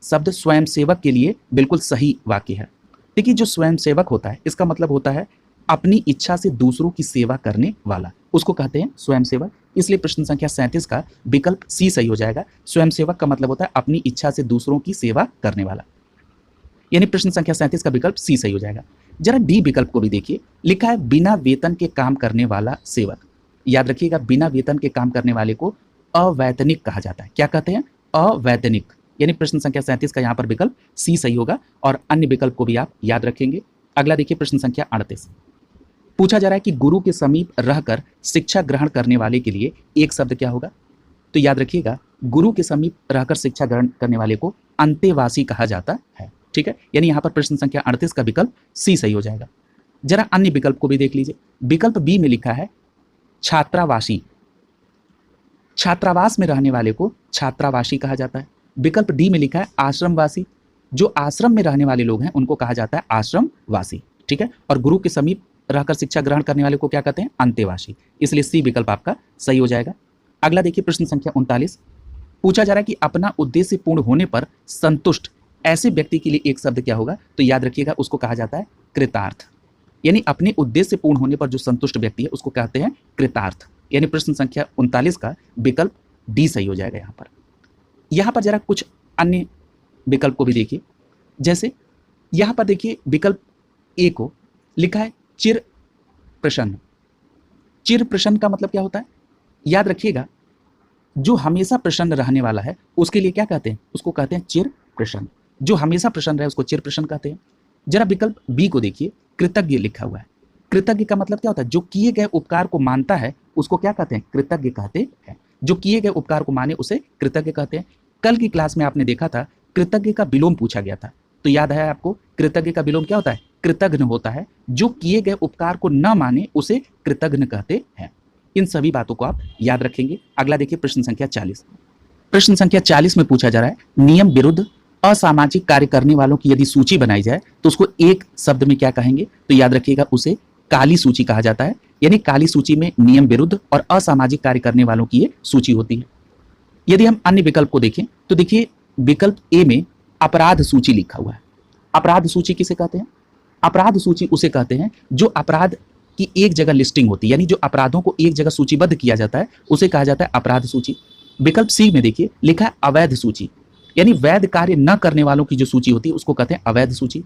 शब्द स्वयंसेवक के लिए बिल्कुल सही वाक्य है। देखिए जो स्वयंसेवक होता है इसका मतलब होता है अपनी इच्छा से दूसरों की सेवा करने वाला, उसको कहते हैं स्वयंसेवक। इसलिए प्रश्न संख्या 37 का विकल्प सी सही हो जाएगा। स्वयंसेवक का मतलब होता है अपनी इच्छा से दूसरों की सेवा करने वाला। यानी प्रश्न संख्या 37 का विकल्प सी सही हो जाएगा। जरा डी विकल्प को भी देखिए। लिखा है बिना वेतन के काम करने वाला सेवक। याद रखिएगा बिना वेतन के काम करने वाले को अवैतनिक कहा जाता है। क्या कहते हैं? अवैतनिक। यानी प्रश्न संख्या 37 का यहाँ पर विकल्प सी सही होगा। और अन्य विकल्प को भी आप याद रखेंगे। अगला देखिए प्रश्न संख्या 38। पूछा जा रहा है कि गुरु के समीप रहकर शिक्षा ग्रहण करने वाले के लिए एक शब्द क्या होगा। तो याद रखिएगा गुरु के समीप रहकर शिक्षा ग्रहण करने वाले को अंतेवासी कहा जाता है। ठीक है। यानी यहाँ पर प्रश्न संख्या 38 का विकल्प सी सही हो जाएगा। जरा अन्य विकल्प को भी देख लीजिए। विकल्प बी में लिखा है छात्रावासी। छात्रावास में रहने वाले को छात्रावासी कहा जाता है। विकल्प डी में लिखा है आश्रमवासी। जो आश्रम में रहने वाले लोग हैं उनको कहा जाता है आश्रमवासी। ठीक है। और गुरु के समीप रहकर शिक्षा ग्रहण करने वाले को क्या कहते हैं? अंतेवासी। इसलिए सी विकल्प आपका सही हो जाएगा। अगला देखिए प्रश्न संख्या 39। पूछा जा रहा है कि अपना उद्देश्य पूर्ण होने पर संतुष्ट ऐसे व्यक्ति के लिए एक शब्द क्या होगा। तो याद रखिएगा उसको कहा जाता है कृतार्थ। यानी अपने उद्देश्य पूर्ण होने पर जो संतुष्ट व्यक्ति है उसको कहते हैं कृतार्थ। यानी प्रश्न संख्या 39 का विकल्प डी सही हो जाएगा यहाँ पर। यहाँ पर जरा कुछ अन्य विकल्प को भी देखिए। जैसे यहाँ पर देखिए विकल्प ए को लिखा है चिर प्रसन्न। चिर प्रसन्न का मतलब क्या होता है? याद रखिएगा, जो हमेशा प्रसन्न रहने वाला है उसके लिए क्या कहते हैं? उसको कहते हैं चिर प्रसन्न। जो हमेशा प्रसन्न रहे उसको चिर प्रसन्न कहते हैं। जरा विकल्प बी को देखिए, कृतज्ञ लिखा हुआ है। कृतज्ञ का मतलब क्या होता है? जो किए गए उपकार को मानता है उसको क्या कहते हैं? कृतज्ञ कहते हैं। जो किए गए उपकार को माने उसे कृतज्ञ कहते हैं। कल की क्लास में आपने देखा था कृतज्ञ का विलोम पूछा गया था, तो याद है आपको कृतज्ञ का विलोम क्या होता है? कृतघ्न होता है। जो किए गए उपकार को न माने उसे कृतघ्न कहते हैं। इन सभी बातों को आप याद रखेंगे। अगला देखिए प्रश्न संख्या 40। प्रश्न संख्या 40 में पूछा जा रहा है नियम विरुद्ध असामाजिक कार्य करने वालों की यदि सूची बनाई जाए तो उसको एक शब्द में क्या कहेंगे? तो याद रखिएगा उसे काली सूची कहा जाता है। यानी काली सूची में नियम विरुद्ध और असामाजिक कार्य करने वालों की ये सूची होती है। यदि हम अन्य विकल्प को देखें तो देखिए विकल्प ए में अपराध सूची लिखा हुआ है। अपराध सूची किसे कहते हैं? अपराध सूची उसे कहते हैं जो अपराध की एक जगह लिस्टिंग होती है, यानी जो अपराधों को एक जगह सूचीबद्ध किया जाता है उसे कहा जाता है अपराध सूची। विकल्प सी में देखिए लिखा है अवैध सूची, यानी वैध कार्य न करने वालों की जो सूची होती है उसको कहते हैं अवैध सूची।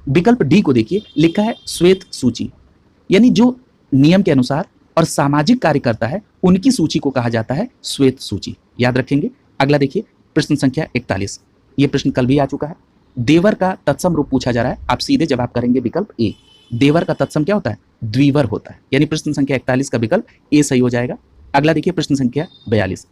विकल्प डी को देखिए लिखा है श्वेत सूची, यानी जो नियम के अनुसार और सामाजिक कार्य करता है उनकी सूची को कहा जाता है श्वेत सूची। याद रखेंगे। अगला देखिए प्रश्न संख्या 41। ये प्रश्न कल भी आ चुका है। देवर का तत्सम रूप पूछा जा रहा है। आप सीधे जवाब करेंगे विकल्प ए। देवर का तत्सम क्या होता है? द्विवर होता है। यानी प्रश्न संख्या 41 का विकल्प ए सही हो जाएगा। अगला देखिए प्रश्न संख्या 42।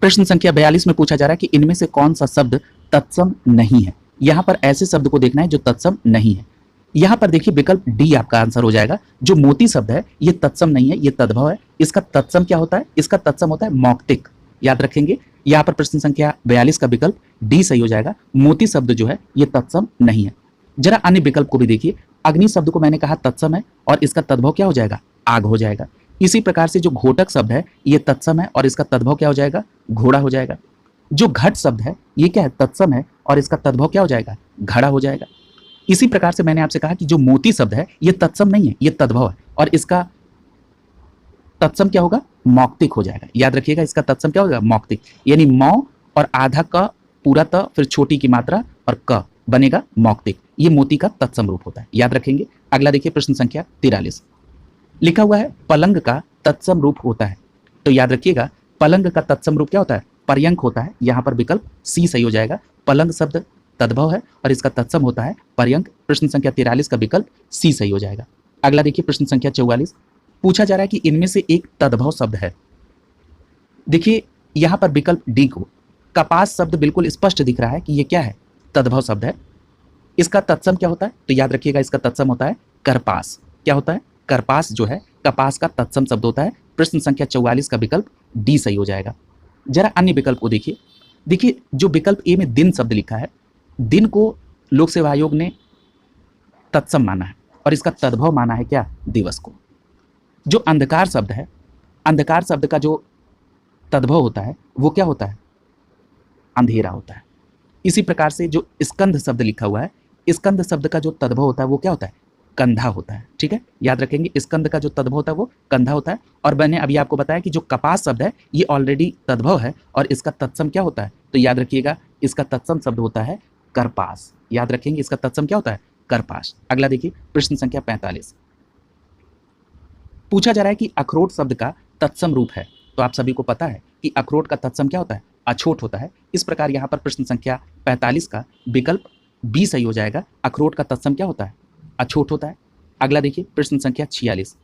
प्रश्न संख्या 42 में पूछा जा रहा है कि इनमें से कौन सा शब्द तत्सम नहीं है। यहां पर ऐसे शब्द को देखना है जो तत्सम नहीं है। यहां पर देखिए विकल्प डी आपका आंसर हो जाएगा। जो मोती शब्द है ये तत्सम नहीं है, ये तद्भव है। इसका तत्सम क्या होता है? इसका तत्सम होता है मौक्तिक। याद रखेंगे। यहाँ पर प्रश्न संख्या 42 का विकल्प डी सही हो जाएगा। मोती शब्द जो है ये तत्सम नहीं है। जरा अन्य विकल्प को भी देखिए। अग्नि शब्द को मैंने कहा तत्सम है और इसका तद्भव क्या हो जाएगा? आग हो जाएगा। इसी प्रकार से जो घोटक शब्द है ये तत्सम है और इसका तद्भव क्या हो जाएगा? घोड़ा हो जाएगा। जो घट शब्द है ये क्या है? तत्सम है और इसका तद्भव क्या हो जाएगा? घड़ा हो जाएगा। इसी प्रकार से मैंने आपसे कहा कि जो मोती शब्द है ये तत्सम नहीं है, ये तद्भव है और इसका तत्सम क्या होगा? मौक्तिक हो जाएगा। याद रखिएगा इसका तत्सम क्या होगा? मौक्तिक। यानी मौ और आधा क पूरा त फिर छोटी की मात्रा और क बनेगा मौक्तिक। ये मोती का तत्सम रूप होता है। याद रखेंगे। अगला देखिए प्रश्न संख्या 43। लिखा हुआ है पलंग का तत्सम रूप होता है। तो याद रखिएगा पलंग का तत्सम रूप क्या होता है? पर्यंक होता है। यहाँ पर विकल्प सी सही हो जाएगा। पलंग शब्द तद्भव है और इसका तत्सम होता है पर्यंक। प्रश्न संख्या 43 का विकल्प सी सही हो जाएगा। अगला देखिए प्रश्न संख्या 44। पूछा जा रहा है कि इनमें से एक तद्भव शब्द है। देखिए यहां पर विकल्प डी को कपास शब्द बिल्कुल स्पष्ट दिख रहा है कि ये क्या है? तद्भव शब्द है। इसका तत्सम क्या होता है? तो याद रखिएगा इसका तत्सम होता है करपास। क्या होता है? करपास जो है कपास का तत्सम शब्द होता है। प्रश्न संख्या 44 का विकल्प डी सही हो जाएगा। जरा अन्य विकल्प को देखिए। देखिए जो विकल्प ए में दिन शब्द लिखा है, दिन को लोक सेवा आयोग ने तत्सम माना है और इसका तद्भव माना है क्या? दिवस को। जो अंधकार शब्द है, अंधकार शब्द का जो तद्भव होता है वो क्या होता है? अंधेरा होता है। इसी प्रकार से जो स्कंध शब्द लिखा हुआ है, स्कंध शब्द का जो तद्भव होता है वो क्या होता है? कंधा होता है। ठीक है, याद रखेंगे स्कंद का जो तद्भव होता है वो कंधा होता है। और मैंने अभी आपको बताया कि जो कपास शब्द है ये ऑलरेडी तद्भव है और इसका तत्सम क्या होता है? तो याद रखिएगा इसका तत्सम शब्द होता है करपास। याद रखेंगे इसका तत्सम क्या होता है? करपास। अगला देखिए प्रश्न संख्या 45। पूछा जा रहा है कि अखरोट शब्द का तत्सम रूप है। तो आप सभी को पता है कि अखरोट का तत्सम क्या होता है? अछोट होता है। इस प्रकार यहाँ पर प्रश्न संख्या 45 का विकल्प बी सही हो जाएगा। अखरोट का तत्सम क्या होता है? अछोट होता है। अगला देखिए प्रश्न संख्या 46।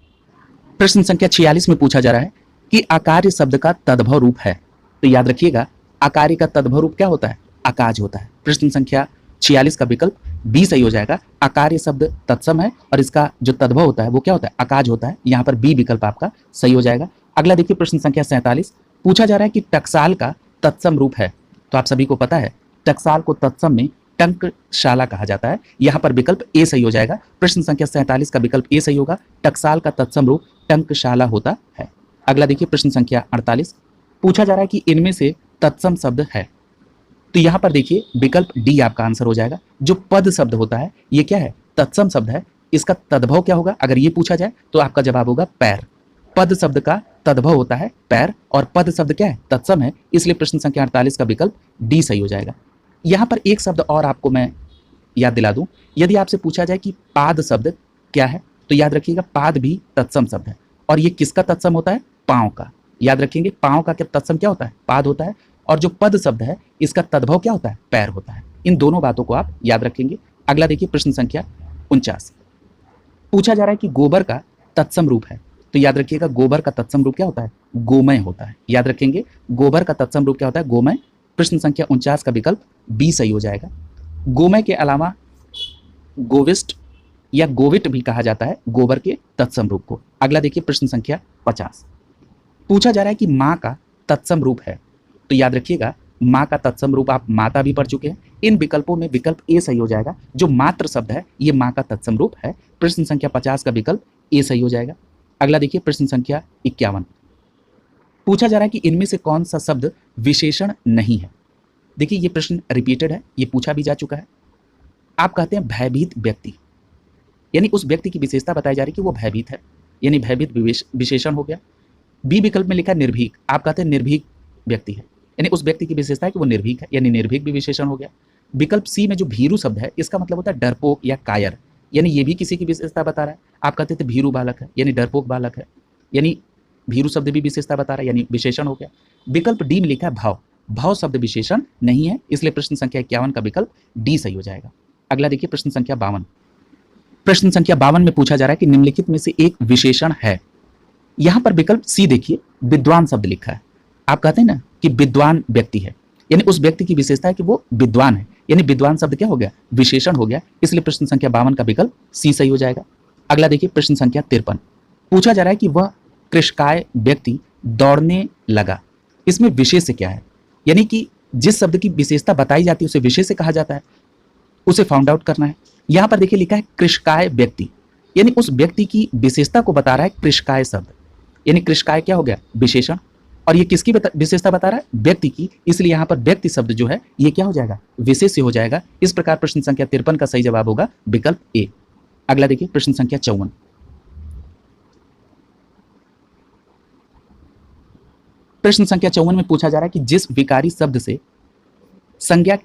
प्रश्न संख्या 46 में पूछा जा रहा है कि आकार्य शब्द का तद्भव रूप है। तो याद रखिएगा आकार्य का तद्भव रूप क्या होता है? आकाज होता है। प्रश्न संख्या 46 का विकल्प बी सही हो जाएगा। आकार्य शब्द तत्सम है और इसका जो तद्भव होता है वो क्या होता है? आकाज होता है। यहाँ पर बी विकल्प आपका सही हो जाएगा। अगला देखिए प्रश्न संख्या 47। पूछा जा रहा है कि टकसाल का तत्सम रूप है। तो आप सभी को पता है टकसाल को तत्सम में टंकशाला कहा जाता है। यहाँ पर विकल्प ए सही हो जाएगा। प्रश्न संख्या 47 का विकल्प ए सही होगा। टकसाल का तत्सम रूप टंकशाला होता है। अगला देखिए प्रश्न संख्या 48। पूछा जा रहा है कि इनमें से तत्सम शब्द है। तो यहाँ पर देखिए विकल्प डी आपका आंसर हो जाएगा। जो पद शब्द होता है ये क्या है? तत्सम शब्द है। इसका तद्भव क्या होगा? अगर ये पूछा जाए तो आपका जवाब होगा पैर। पद शब्द का तद्भव होता है पैर और पद शब्द क्या है, तत्सम है, इसलिए प्रश्न संख्या 48 का विकल्प डी सही हो जाएगा। यहां पर एक शब्द और आपको मैं याद दिला दूं, यदि आपसे पूछा जाए कि पाद शब्द क्या है तो याद रखिएगा पाद भी तत्सम शब्द है, और ये किसका तत्सम होता है, पांव का। याद रखेंगे पांव का क्या तत्सम क्या होता है, पाद होता है, और जो पद शब्द है इसका तद्भव क्या होता है, पैर होता है। इन दोनों बातों को आप याद रखेंगे। अगला देखिए प्रश्न संख्या 49, पूछा जा रहा है कि गोबर का तत्सम रूप है, तो याद रखिएगा गोबर का तत्सम रूप क्या होता है, गोमय होता है। याद रखेंगे गोबर का तत्सम रूप क्या होता है, गोमय। प्रश्न संख्या 49 का विकल्प बी सही हो जाएगा। गोमय के अलावा गोविष्ट या गोविट भी कहा जाता है गोबर के तत्सम रूप को। अगला देखिए प्रश्न संख्या 50, पूछा जा रहा है कि माँ का तत्सम रूप है, तो याद रखिएगा माँ का तत्सम रूप आप माता भी पढ़ चुके हैं। इन विकल्पों में विकल्प ए सही हो जाएगा। जो मात्र शब्द है ये माँ का तत्सम रूप है। प्रश्न संख्या 50 का विकल्प ए सही हो जाएगा। अगला देखिए प्रश्न संख्या 51, पूछा जा रहा है कि इनमें से कौन सा शब्द विशेषण नहीं है। देखिए ये प्रश्न रिपीटेड है, ये पूछा भी जा चुका है। आप कहते हैं भयभीत व्यक्ति, यानी उस व्यक्ति की विशेषता बताई जा रही है कि वो भयभीत है, यानी भयभीत विशेषण हो गया। बी विकल्प में लिखा है निर्भीक, आप कहते हैं निर्भीक व्यक्ति है, यानी उस व्यक्ति की विशेषता है कि वो निर्भीक है, यानी निर्भीक भी विशेषण हो गया। विकल्प सी में जो भीरू शब्द है इसका मतलब होता है डरपोक या कायर, यानी ये भी किसी की विशेषता बता रहा है। आप कहते थे भीरू बालक है, यानी डरपोक बालक है, यानी भीरू शब्द भी विशेषता बता रहा है, यानी विशेषण हो गया। विकल्प डी में लिखा है भाव, भाव शब्द विशेषण नहीं है, इसलिए प्रश्न संख्या 51 का विकल्प डी सही हो जाएगा। अगला देखिए प्रश्न संख्या 52, प्रश्न संख्या 52 में पूछा जा रहा है कि निम्नलिखित में से एक विशेषण है। यहां पर विकल्प सी देखिए विद्वान शब्द लिखा है। आप कहते हैं ना कि विद्वान व्यक्ति है, यानी उस व्यक्ति की विशेषता है कि वो विद्वान है, यानी विद्वान शब्द क्या हो गया, विशेषण हो गया, इसलिए प्रश्न संख्या 52 का विकल्प सी सही हो जाएगा। अगला देखिए प्रश्न संख्या 53, पूछा जा रहा है कि वह कृशकाय व्यक्ति दौड़ने लगा, इसमें विशेष क्या है, यानी कि जिस शब्द की विशेषता बताई जाती है उसे विशेष कहा जाता है, उसे फाउंड आउट करना है। यहां पर देखिए लिखा है कृशकाय व्यक्ति, यानी उस व्यक्ति की विशेषता को बता रहा है कृशकाय शब्द, यानी कृशकाय क्या हो गया, विशेषण, और ये किसकी विशेषता बता रहा है, व्यक्ति की, इसलिए यहां पर व्यक्ति शब्द जो है ये क्या हो जाएगा, विशेष्य हो जाएगा। इस प्रकार प्रश्न संख्या 53 का सही जवाब होगा विकल्प ए। अगला देखिए प्रश्न संख्या 54, प्रश्न संख्या 54 में पूछा जा रहा है कि जिस विकारी शब्द से संज्ञा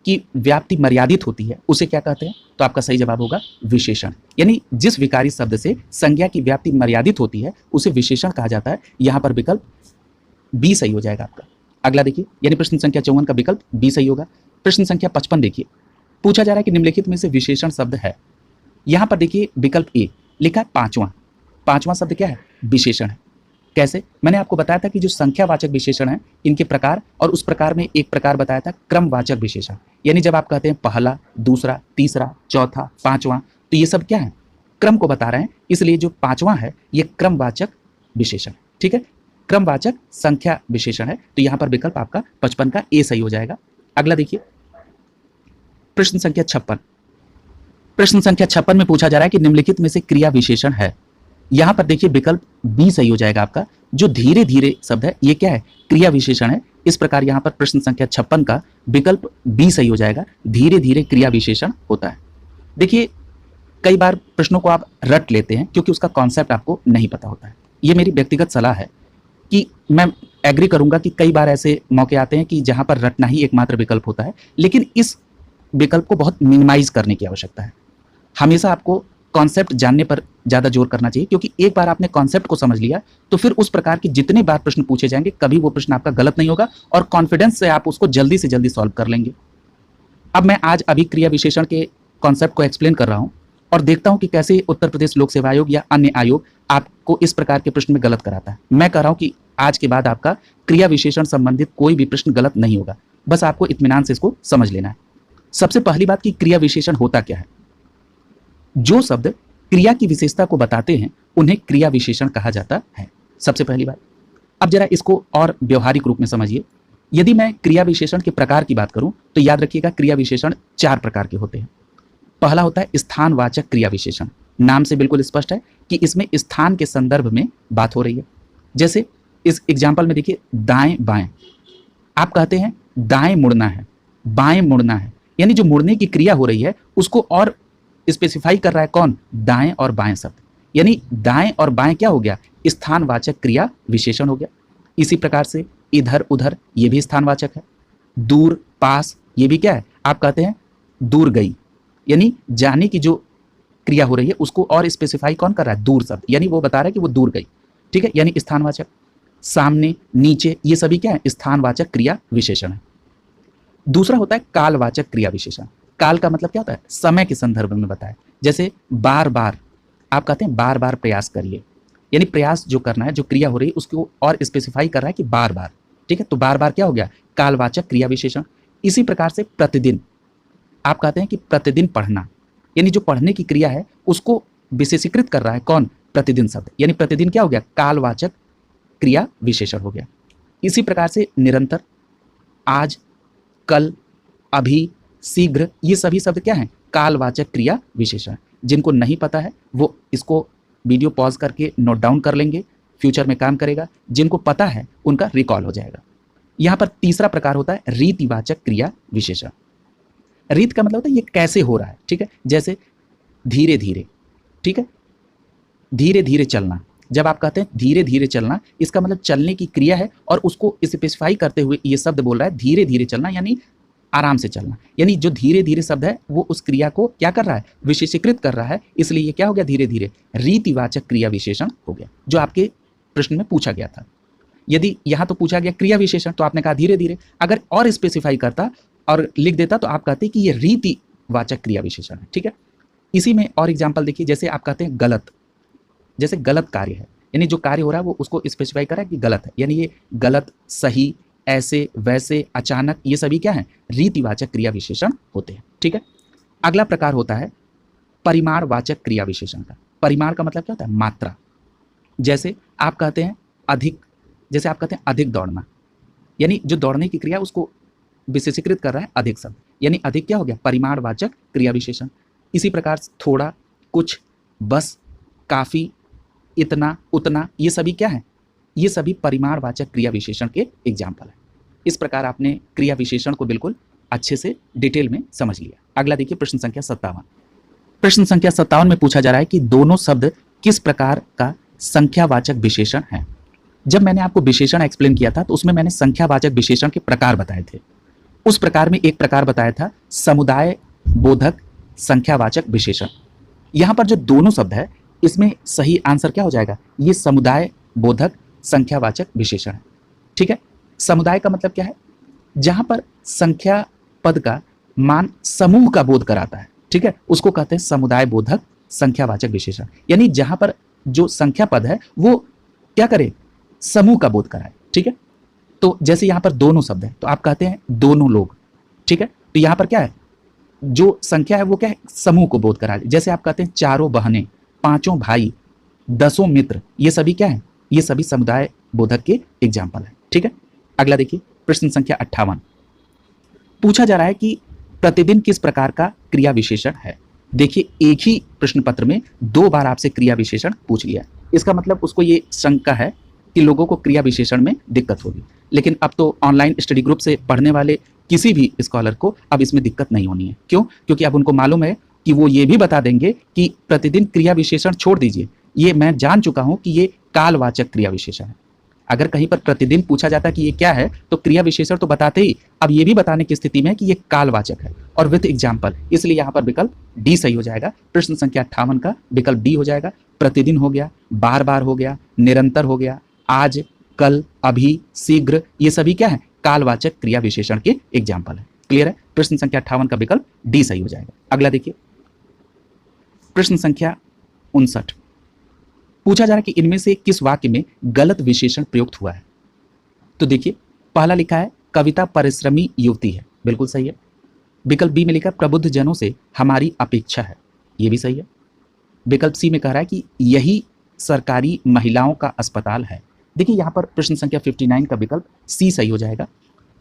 की व्याप्ति मर्यादित होती है उसे क्या कहते हैं, तो आपका सही जवाब होगा विशेषण, यानी जिस विकारी शब्द से संज्ञा की व्याप्ति मर्यादित होती है उसे विशेषण कहा जाता है। यहां पर विकल्प बी सही हो जाएगा आपका। अगला देखिए, यानी प्रश्न संख्या 54 का विकल्प बी सही होगा। प्रश्न संख्या 55 देखिए, पूछा जा रहा है कि निम्नलिखित में से विशेषण शब्द है। यहां पर देखिए विकल्प ए लिखा है पांचवां शब्द क्या है, विशेषण है। कैसे, मैंने आपको बताया था कि जो संख्यावाचक विशेषण है इनके प्रकार, और उस प्रकार में एक प्रकार बताया था क्रमवाचक विशेषण, यानी जब आप कहते हैं पहला, दूसरा, तीसरा, चौथा, पांचवा, तो ये सब क्या है, क्रम को बता रहे हैं, इसलिए जो पांचवा है ये क्रमवाचक विशेषण है। ठीक है, क्रमवाचक संख्या विशेषण है, तो यहां पर विकल्प आपका 55 का ए सही हो जाएगा। अगला देखिए प्रश्न संख्या 56, प्रश्न संख्या 56 में पूछा जा रहा है कि निम्नलिखित में से क्रिया विशेषण है। यहां पर देखिए विकल्प बी सही हो जाएगा आपका। जो धीरे धीरे शब्द है ये क्या है, क्रिया विशेषण है। इस प्रकार यहां पर प्रश्न संख्या 56 का विकल्प बी सही हो जाएगा, धीरे धीरे क्रिया विशेषण होता है। देखिए कई बार प्रश्नों को आप रट लेते हैं क्योंकि उसका कॉन्सेप्ट आपको नहीं पता होता है। ये मेरी व्यक्तिगत सलाह है कि मैं एग्री करूंगा कि कई बार ऐसे मौके आते हैं कि जहां पर रटना ही एकमात्र विकल्प होता है, लेकिन इस विकल्प को बहुत मिनिमाइज करने की आवश्यकता है। हमेशा आपको कॉन्सेप्ट जानने पर ज़्यादा जोर करना चाहिए, क्योंकि एक बार आपने कॉन्सेप्ट को समझ लिया तो फिर उस प्रकार के जितने बार प्रश्न पूछे जाएंगे कभी वो प्रश्न आपका गलत नहीं होगा और कॉन्फिडेंस से आप उसको जल्दी से जल्दी सॉल्व कर लेंगे। अब मैं आज अभी क्रिया विशेषण के कॉन्सेप्ट को एक्सप्लेन कर रहा हूँ और देखता हूँ कि कैसे उत्तर प्रदेश लोक सेवा आयोग या अन्य आयोग आपको इस प्रकार के प्रश्न में गलत कराता है। मैं कह रहा हूँ कि आज के बाद आपका क्रिया विशेषण संबंधित कोई भी प्रश्न गलत नहीं होगा, बस आपको इत्मीनान से इसको समझ लेना है। सबसे पहली बात कि क्रिया विशेषण होता क्या है। जो शब्द क्रिया की विशेषता को बताते हैं उन्हें क्रिया विशेषण कहा जाता है, सबसे पहली बात। अब जरा इसको और व्यवहारिक रूप में समझिए। यदि मैं क्रिया विशेषण के प्रकार की बात करूं तो याद रखिएगा क्रिया विशेषण 4 प्रकार के होते हैं। पहला होता है स्थानवाचक क्रिया विशेषण। नाम से बिल्कुल स्पष्ट है कि इसमें स्थान के संदर्भ में बात हो रही है। जैसे इस एग्जाम्पल में देखिए दाएं बाएं, आप कहते हैं दाएं मुड़ना है, बाएं मुड़ना है, यानी जो मुड़ने की क्रिया हो रही है उसको और स्पेसिफाई कर रहा है कौन, दाएं और बाएं शब्द। यानी दाएं और बाएं क्या हो गया, स्थानवाचक क्रिया विशेषण हो गया। इसी प्रकार से इधर उधर ये भी स्थानवाचक है। दूर पास ये भी क्या है, आप कहते हैं दूर गई, यानी जाने की जो क्रिया हो रही है उसको और स्पेसिफाई कौन कर रहा है, दूर शब्द, यानी वो बता रहा है कि वो दूर गई, ठीक है, यानी स्थानवाचक। सामने नीचे ये सभी क्या है, स्थानवाचक क्रिया विशेषण है। दूसरा होता है कालवाचक क्रिया विशेषण। काल का मतलब क्या होता है, समय के संदर्भ में बताया। जैसे बार बार, आप कहते हैं बार बार प्रयास करिए, यानी प्रयास जो करना है, जो क्रिया हो रही है उसको और स्पेसिफाई कर रहा है कि बार बार, ठीक है, तो बार बार क्या हो गया, कालवाचक क्रिया विशेषण। इसी प्रकार से प्रतिदिन, आप कहते हैं कि प्रतिदिन पढ़ना, यानी जो पढ़ने की क्रिया है उसको विशेषीकृत कर रहा है कौन, प्रतिदिन शब्द, यानी प्रतिदिन क्या हो गया, कालवाचक क्रिया विशेषण हो गया। इसी प्रकार से निरंतर, आज, कल, अभी, शीघ्र, ये सभी शब्द क्या हैं, कालवाचक क्रिया विशेषण। जिनको नहीं पता है वो इसको वीडियो पॉज करके नोट डाउन कर लेंगे, फ्यूचर में काम करेगा। जिनको पता है उनका रिकॉल हो जाएगा। यहाँ पर तीसरा प्रकार होता है रीतिवाचक क्रिया विशेषण। रीत का मतलब होता है ये कैसे हो रहा है, ठीक है, जैसे धीरे धीरे, ठीक है, धीरे धीरे चलना। जब आप कहते हैं धीरे धीरे चलना, इसका मतलब चलने की क्रिया है और उसको स्पेसिफाई करते हुए ये शब्द बोल रहा है धीरे धीरे चलना, यानी आराम से चलना। यानी जो धीरे धीरे शब्द है वो उस क्रिया को क्या कर रहा है, विशेषीकृत कर रहा है, इसलिए ये क्या हो गया, धीरे धीरे रीतिवाचक क्रिया विशेषण हो गया, जो आपके प्रश्न में पूछा गया था। यदि यहाँ तो पूछा गया क्रिया विशेषण तो आपने कहा धीरे धीरे, अगर और स्पेसिफाई करता और लिख देता तो आप कहते कि ये रीतिवाचक क्रिया विशेषण है, ठीक है। इसी में और एग्जाम्पल देखिए, जैसे आप कहते हैं गलत, जैसे गलत कार्य है, यानी जो कार्य हो रहा है वो उसको स्पेसिफाई कर रहा है कि गलत है, यानी ये गलत, सही, ऐसे, वैसे, अचानक, ये सभी क्या है, रीतिवाचक क्रिया विशेषण होते हैं, ठीक है। अगला प्रकार होता है परिमाणवाचक क्रिया विशेषण का। परिमाण का मतलब क्या होता है, मात्रा। जैसे आप कहते हैं अधिक, जैसे आप कहते हैं अधिक दौड़ना, यानी जो दौड़ने की क्रिया उसको विशेषीकृत कर रहा है अधिक शब्द, यानी अधिक क्या हो गया, परिमाणवाचक क्रिया विशेषण। इसी प्रकार थोड़ा, कुछ, बस, काफी, इतना, उतना, ये सभी क्या है, ये सभी परिमाणवाचक क्रिया विशेषण के एग्जाम्पल है। इस प्रकार आपने क्रिया विशेषण को बिल्कुल अच्छे से डिटेल में समझ लिया। अगला देखिए प्रश्न संख्या 57। प्रश्न संख्या 57 में पूछा जा रहा है कि दोनों शब्द किस प्रकार का संख्यावाचक विशेषण है। जब मैंने आपको विशेषण एक्सप्लेन किया था तो उसमें मैंने संख्यावाचक विशेषण के प्रकार बताए थे। उस प्रकार में एक प्रकार बताया था समुदाय बोधक संख्यावाचक विशेषण। यहाँ पर जो दोनों शब्द है इसमें सही आंसर क्या हो जाएगा, ये समुदाय बोधक संख्यावाचक विशेषण है, ठीक है। समुदाय का मतलब क्या है, जहां पर संख्या पद का मान समूह का बोध कराता है, ठीक है, उसको कहते हैं समुदाय बोधक संख्यावाचक विशेषण। यानी जहां पर जो संख्या पद है वो क्या करे, समूह का बोध कराए, ठीक है। तो जैसे यहां पर दोनों शब्द है तो आप कहते हैं दोनों लोग, ठीक है, तो यहां पर क्या है, जो संख्या है वो क्या है, समूह को बोध करा। जैसे आप कहते हैं चारों बहनें, पांचों भाई, 10 मित्र, ये सभी क्या है, ये सभी समुदाय बोधक के एग्जाम्पल है, ठीक है। अगला देखिए प्रश्न संख्या 58। पूछा जा रहा है कि प्रतिदिन किस प्रकार का क्रिया विशेषण है। देखिए एक ही प्रश्न पत्र में 2 बार आपसे क्रिया विशेषण पूछ लिया, इसका मतलब उसको ये शंका है कि लोगों को क्रिया विशेषण में दिक्कत होगी। लेकिन अब तो ऑनलाइन स्टडी ग्रुप से पढ़ने वाले किसी भी स्कॉलर को अब इसमें दिक्कत नहीं होनी है। क्यों? क्योंकि अब उनको मालूम है कि वो ये भी बता देंगे कि प्रतिदिन क्रिया विशेषण छोड़ दीजिए, ये मैं जान चुका हूं कि ये कालवाचक क्रिया विशेषण है। अगर कहीं पर प्रतिदिन पूछा जाता कि ये क्या है तो क्रिया विशेषण तो बताते ही, अब ये भी बताने की स्थिति में है कि ये कालवाचक है और विद एग्जाम्पल, इसलिए यहाँ पर विकल्प डी सही हो जाएगा। प्रश्न संख्या 58 का विकल्प डी हो जाएगा। प्रतिदिन हो गया, बार बार हो गया, निरंतर हो गया, आज, कल, अभी, शीघ्र, ये सभी क्या है, कालवाचक क्रिया विशेषण के एग्जाम्पल है। क्लियर है? प्रश्न संख्या 58 का विकल्प डी सही हो जाएगा। अगला देखिए प्रश्न संख्या 59। पूछा जा रहा है कि इनमें से किस वाक्य में गलत विशेषण प्रयुक्त हुआ है। तो देखिए पहला लिखा है कविता परिश्रमी युवती है, बिल्कुल सही है। विकल्प बी में लिखा प्रबुद्ध जनों से हमारी अपेक्षा है, ये भी सही है। विकल्प सी में कह रहा है कि यही सरकारी महिलाओं का अस्पताल है। देखिए यहाँ पर प्रश्न संख्या 59 का विकल्प सी सही हो जाएगा।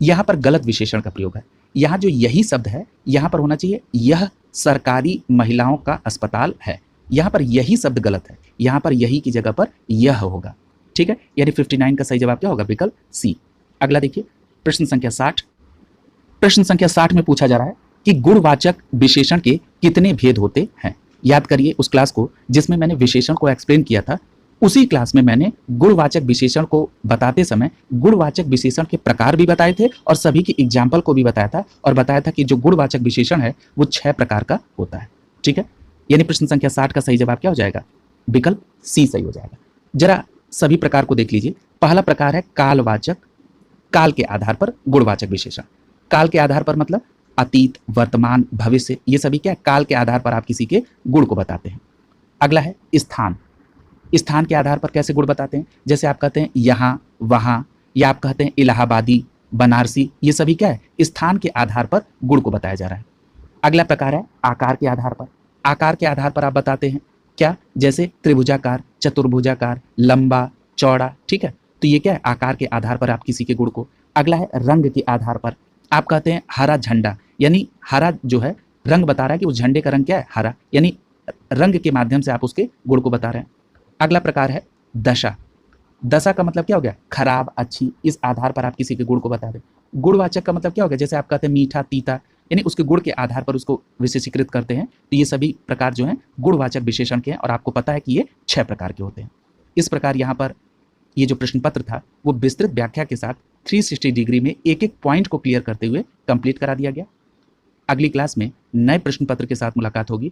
यहाँ पर गलत विशेषण का प्रयोग है। यहाँ जो यही शब्द है यहाँ पर होना चाहिए यह सरकारी महिलाओं का अस्पताल है। यहाँ पर यही शब्द गलत है, यहाँ पर यही की जगह पर यह होगा, ठीक है। यानी 59 का सही जवाब क्या होगा, विकल्प सी। अगला देखिए प्रश्न संख्या 60। प्रश्न संख्या 60 में पूछा जा रहा है कि गुणवाचक विशेषण के कितने भेद होते हैं। याद करिए उस क्लास को जिसमें मैंने विशेषण को एक्सप्लेन किया था उसी क्लास में मैंने गुणवाचक विशेषण को बताते समय गुणवाचक विशेषण के प्रकार भी बताए थे और सभी की एग्जाम्पल को भी बताया था और बताया था कि जो गुणवाचक विशेषण है वो 6 प्रकार का होता है। ठीक है, यानी प्रश्न संख्या 60 का सही जवाब क्या हो जाएगा? विकल्प सी सही हो जाएगा। जरा सभी प्रकार को देख लीजिए। पहला प्रकार है कालवाचक, काल के आधार पर गुणवाचक विशेषण। काल के आधार पर मतलब अतीत, वर्तमान, भविष्य, ये सभी क्या है? काल के आधार पर आप किसी के गुण को बताते हैं। अगला है स्थान। स्थान के आधार पर कैसे गुण बताते हैं? जैसे आप कहते हैं यहाँ, वहाँ, या आप कहते हैं इलाहाबादी, बनारसी, ये सभी क्या है? स्थान के आधार पर गुण को बताया जा रहा है। अगला प्रकार है आकार के आधार पर। आकार के आधार पर आप बताते हैं क्या? जैसे त्रिभुजाकार, चतुर्भुजाकार, लंबा, चौड़ा। ठीक है, तो ये क्या है? आकार के आधार पर आप किसी के गुण को। अगला है रंग के आधार पर। आप कहते हैं हरा झंडा, यानी हरा जो है रंग बता रहा है कि उस झंडे का रंग क्या है? हरा, यानी रंग के माध्यम से आप उसके गुण को बता रहे हैं। अगला प्रकार है दशा। दशा का मतलब क्या हो गया? खराब, अच्छी, इस आधार पर आप किसी के गुण को बता दें। गुणवाचक का मतलब क्या हो गया? जैसे आप कहते हैं मीठा, तीता, यानी उसके गुण के आधार पर उसको विशेषीकृत करते हैं। तो ये सभी प्रकार जो हैं गुणवाचक विशेषण के हैं और आपको पता है कि ये 6 प्रकार के होते हैं। इस प्रकार यहाँ पर ये जो प्रश्न पत्र था वो विस्तृत व्याख्या के साथ 360 डिग्री में एक एक पॉइंट को क्लियर करते हुए कंप्लीट करा दिया गया। अगली क्लास में नए प्रश्न पत्र के साथ मुलाकात होगी।